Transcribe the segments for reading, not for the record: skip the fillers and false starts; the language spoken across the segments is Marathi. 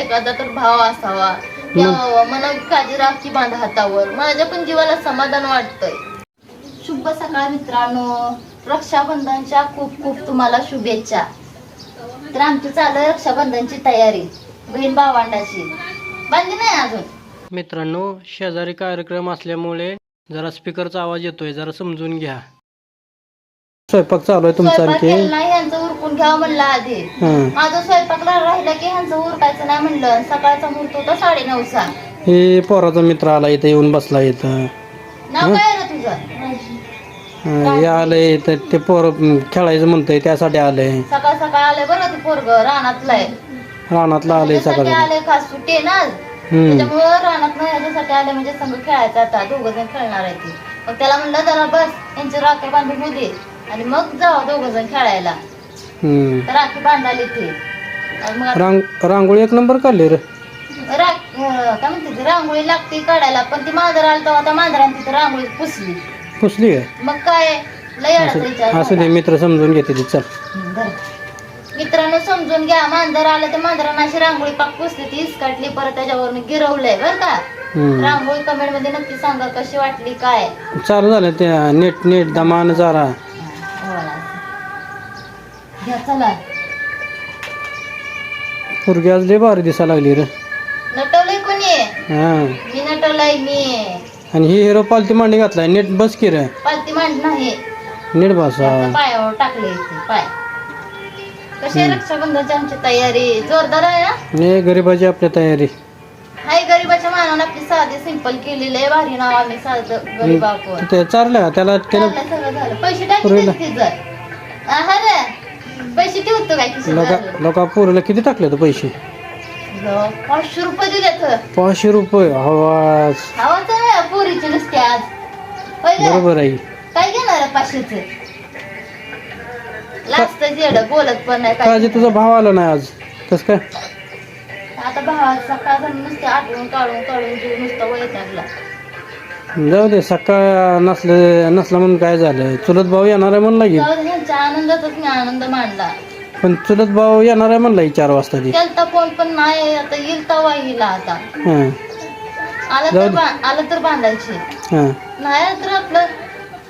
एखादा तर भाव असावा, यावा मला काजी राखी बांधा हातावर, माझ्या पण जीवाला समाधान वाटतंय. शुभ सकाळ मित्रांनो, रक्षाबंधनच्या खूप खूप तुम्हाला शुभेच्छा. तर आमची चालू आहे रक्षाबंधनची तयारी, बहीण भावंडाची बांधली नाही अजून. मित्रांनो, शेजारी कार्यक्रम असल्यामुळे जरा स्पीकरचा आवाज येतोय, जरा समजून घ्या. स्वयंपाक चालू आहे तुमचा स्वयंपाक आणखी? केला नाही, ह्यांचं उरकून घ्यावं म्हणलं आधी. माझं स्वयंपाकला राहिलं की ह्यांचं उरकायचं नाही म्हणलं. सकाळचा मुहूर्त होता 9:30चा. हे पोराचा मित्र आला इथं, येऊन बसला इथं. नाव काय रे तुझं? हे आलंय तर ते पोर खेळायचं म्हणतंय, त्यासाठी आलंय. सकाळ सकाळ आलंय बरं ते पोरग, रानातलं आहे. रानातला आलंय त्याच्यासाठी सकाळ. आलंय, खास सुट्टी आहे ना त्याच्यामुळं रानात ह्याच्यासाठी आले, म्हणजे संघ खेळायचा. आता 2 जण खेळणार आहे ती. मग त्याला म्हणलं जरा बस यांची राखी बांधून होऊ दे आणि मग जाऊ 2 जण खेळायला. तर राखी बांधाली ती. आणि मग रांगोळी एक नंबर काढली रे. काय म्हणते ती, रांगोळी लागते काढायला, पण ती मांजर आलं तेव्हा त्या मांजराने तिथं रांगोळी पुसली. पुसली काय? मग काय लय अडचणीचा असू दे, मित्र समजून घेते ती. चल मित्रांनो, समजून घ्या. मांजर आलं ते मांजरानं अशी रांगोळी पाक पुसली, ती इसकाटली, परत त्याच्यावरून गिरवलंय बरं का. रांगोळी कमेंट मध्ये नक्की सांगा कशी वाटली काय. चालू झालं ते नीट नीट दमान जरा. घ्या चला. पोरगी आज लय भारी दिसा लागली रे. नटवलंय कोणी? हा, मी नटवलंय मी. आणि ही हिरो पालती मांडी घातलाय. नीट बस की रे. पालती मांड नाही, नीट बसा. पायावर टाकले पाय. कशी आहे रक्षाबंधनची आमची तयारी? जोरदार आहे हा? आणि गरीबाची आपल्या तयारी. हाय, गरीबाच्या मानानं आपली साधी सिंपल केलेली आहे. भारी नाव आम्ही साधं गरीबावर. ते चाललं त्याला त्यानं सगळं झालं. पैसे टाकले जर रे, पैसे ठेवतो काय खिशात? लोका पोरीला किती टाकले तर पैसे? 500 रुपये दिले तर. 500 रुपये? आवाज हवाच आहे पोरीची नुसती आज. बरोबर आहे. काय घेणार आहे 500च? लास्ट जेड बोलत पण नाही काळजी. काय. तुझा भाव आला नाही आज, कस काय? आता भावाचा सकाळ नुसते आठवून काढून काढून जीव नुसता वैतागला. जाऊ दे, सकाळ नसला म्हणून काय झालं? चुलत भाऊ येणार आहे म्हणला की. जाऊ दे, ह्यांच्या आनंदातच मी आनंद मांडला. पण चुलत भाऊ येणार आहे म्हणला 4 वाजता ती. केलता फोन पण नाही, आता येईल तवा येईल. आता आलं तर बांधायची, नाही आलं तर आपलं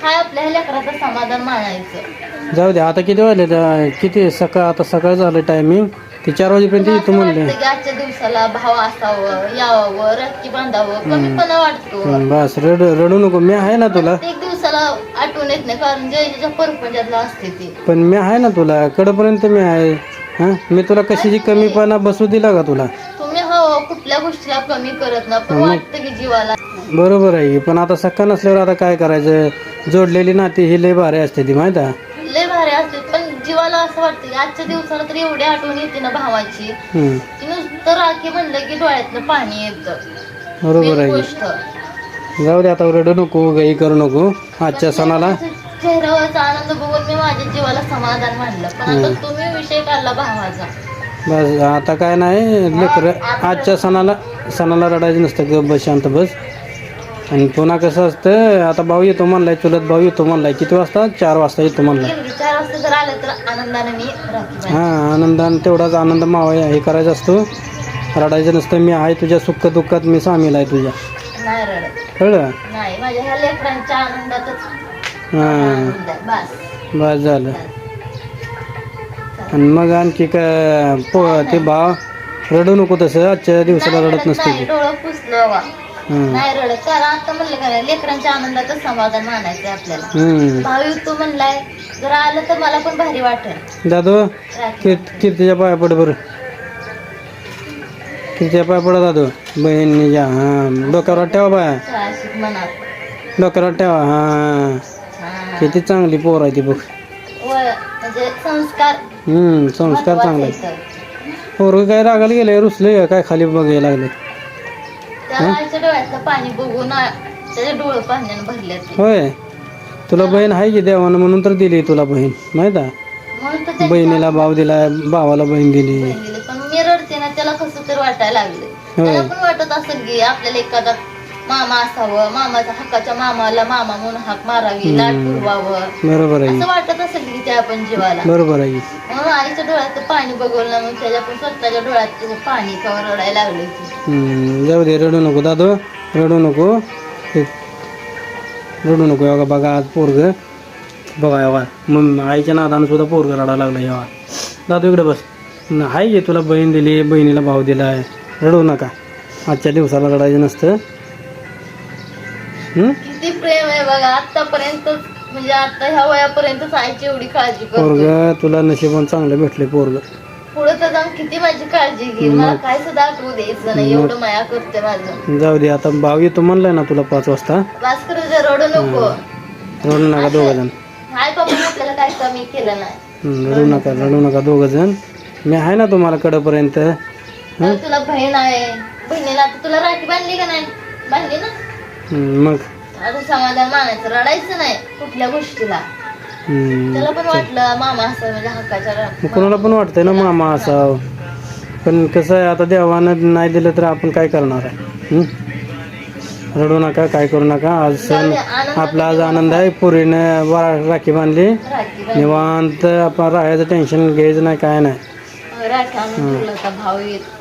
हाय आपल्या लेकराचं समाधान मानायचं. जाऊ दे. आता किती वाजले? किती सकाळ? आता सकाळ झालं टायमिंग. ते 4 वाजेपर्यंत येतो म्हणले. आजच्या दिवसाला भाव असावं, यावं, राखी बांधावं, कमीपणा वाटतो. बस रडू नको. मी आहे ना तुला. एक दिवसाला आठवण येत नाही, कारण जयच्या परपंचातला असते ते. पण मी आहे ना तुला, कडपर्यंत मी आहे. हा, मी तुला कशाची कमीपणा बसू दिला का तुला? तुम्ही हो कुठल्या गोष्टीला कमी करत ना, पण वाटतं की जीवाला. बरोबर आहे. पण आता सकाळ नसल्यावर आता काय करायचं? जोडलेली नाती ही लय भारी असते ती, माहित आहे? लय भारी असते, पण जीवाला असं वाटतं की आजच्या दिवसाला तर एवढी आठवण येते ना भावाची. नुसतं राखी म्हणलं की डोळ्यातनं पाणी येतं. बरोबर आहे. गोष्ट जाऊ दे, आता रडू नको, काही करू नको. आजच्या सणाला चेहऱ्यावरचा आनंद बघून मी माझ्या जीवाला समाधान मानलं. पण आता तुम्ही विषय काढला भावाचा. बस आता काय नाही. लेकर आजच्या सणाला रडायचं नसतं. ग बस, शांत बस. आणि पुन्हा कसं असतं, आता भाऊ येतो म्हणलाय, चुलत भाऊ येतो म्हणलाय. किती वाजता? 4 वाजता येतो म्हणलाय. 4 वाजता जर आलं तर आनंदाने मी राखी. हां, आनंदाने तेवढाच आनंद मावा हे करायचा असतो. रडायचं नसतं. मी आहे तुझ्या सुख दुःखात, मी सामील आहे तुझ्या. नाही रडत, कळलं? नाही. माझ्या ह्या लेकरांच्या आनंदातच बस झालं. आणि मग आणखी काय ते भाव रडू नको तसं. आजच्या दिवसाला रडत नसते ते. डोळं पुसलं वा, नाही रडत. कारण आता म्हणलं का लेकरांच्या आनंदातच समाधान मानायचंय आपल्याला. भाऊ तू म्हणलाय, जर आलं तर मला पण भारी वाटेल. दादू, कीर्तीच्या पाया पड बरं. कीर्तीच्या पाया पडा दादू, बहिणीच्या. हा, डोक्यावर ठेवा बाया, मनात डोक्यावर ठेवा. हा, किती चांगली पोर आहे ती बघ. म्हणजे संस्कार. संस्कार चांगला. पोरं काय रागाला गेले, रुसले काय खाली बघायला लागले? त्याच्या डोळ्यातलं पाणी बघून त्याचे डोळे पाण्याने भरले. होय, तुला बहीण आहे की देवानं, म्हणून तर दिली तुला बहीण, माहित आहे? बहिणीला भाव दिलाय, भावाला बहीण दिली. पण मी रडते ना, त्याला कसं तर वाटायला लागले. त्याला पण वाटत असेल की आपल्याला एखादा मामा असावं, मामाच्या हक्काच्या मामाला मामा म्हणून हाक मारावी, लाड पुरवावं, बरोबर आहे असं वाटत असेल की त्या पण जीवाला. बरोबर आहे म्हणून आईच्या डोळ्यात पाणी बघवलं ना, मग त्याच्या पण स्वतःच्या डोळ्यात पाणी कवर रडायला लागले की. जाऊ दे, रडू नको दादू, रडू नको, हे रडू नको. बघा बघा आज पोरग बघा बघा, मग आईच्या नादानं सुद्धा पोरग रडायला लागलं. जेव्हा दादू इकडे बस, आहे की तुला बहीण दिली, बहिणीला भाव दिला आहे, रडू नका. आजच्या दिवसाला रडायचं नसतं. किती प्रेम आहे बघा आतापर्यंत, म्हणजे आता ह्या वयापर्यंतच आईची एवढी काळजी करतो. पोरग तुला नशिबान चांगलं भेटले पोरग. पुढे तर जाऊन किती माझी काळजी घेईल, मला काय सुद्धा आठवू द्यायचं नाही, एवढं माया करते माझं. जाऊ दे, आता भाऊ येतो म्हणलाय ना तुला 5 वाजता. वास करू दे, रडू नको. रडू नका दोघ जण, आई बाबाने आपल्याला काय कमी केलं नाही. रडू नका दोघ जण. मी आहे ना तुम्हाला कडपर्यंत. तर तुला बहीण आहे, बहिणीला आता तुला राखी बांधली का नाही? बांधली ना. मग आता समाधान मानायचं, रडायचं नाही कुठल्या गोष्टीला. त्याला पण वाटलं मामा असं म्हणजे हक्काच्या. कोणाला पण वाटतंय ना मामा असावं, पण कसं आहे आता देवानं नाही दिलं तर आपण काय करणार आहे. रडू नका, काय करू नका. आज सण आपला, आज आनंद आहे. पोरीनं राखी बांधली, राखी निवांत आपण राहायचं, टेन्शन घ्यायचं नाही, काय नाही. राखी आणून ठेवलं होता भाऊ येत.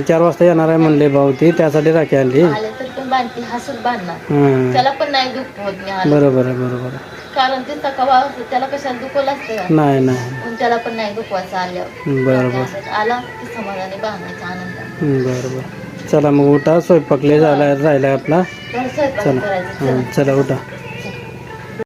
4 वाजता येणार आहे म्हणले भाऊ, ती त्यासाठी राखी आणली. आले तर पण बांधती, हसत बांधणार. त्याला पण नाही दुःख होत मी आलं. बरोबर आहे बरोबर आहे. कारण ते सकाळ त्याला कशाला दुखवलं असतं का? नाही नाही, पण त्याला पण नाही दुखवायचं आल्यावर. बरोबर. आला की समाधानी बांधायचा आनंद. बरोबर. चला मग उठा, स्वयंपाक लय झाला राहिला आपला. स्वयंपाक करायचं. चला उठा.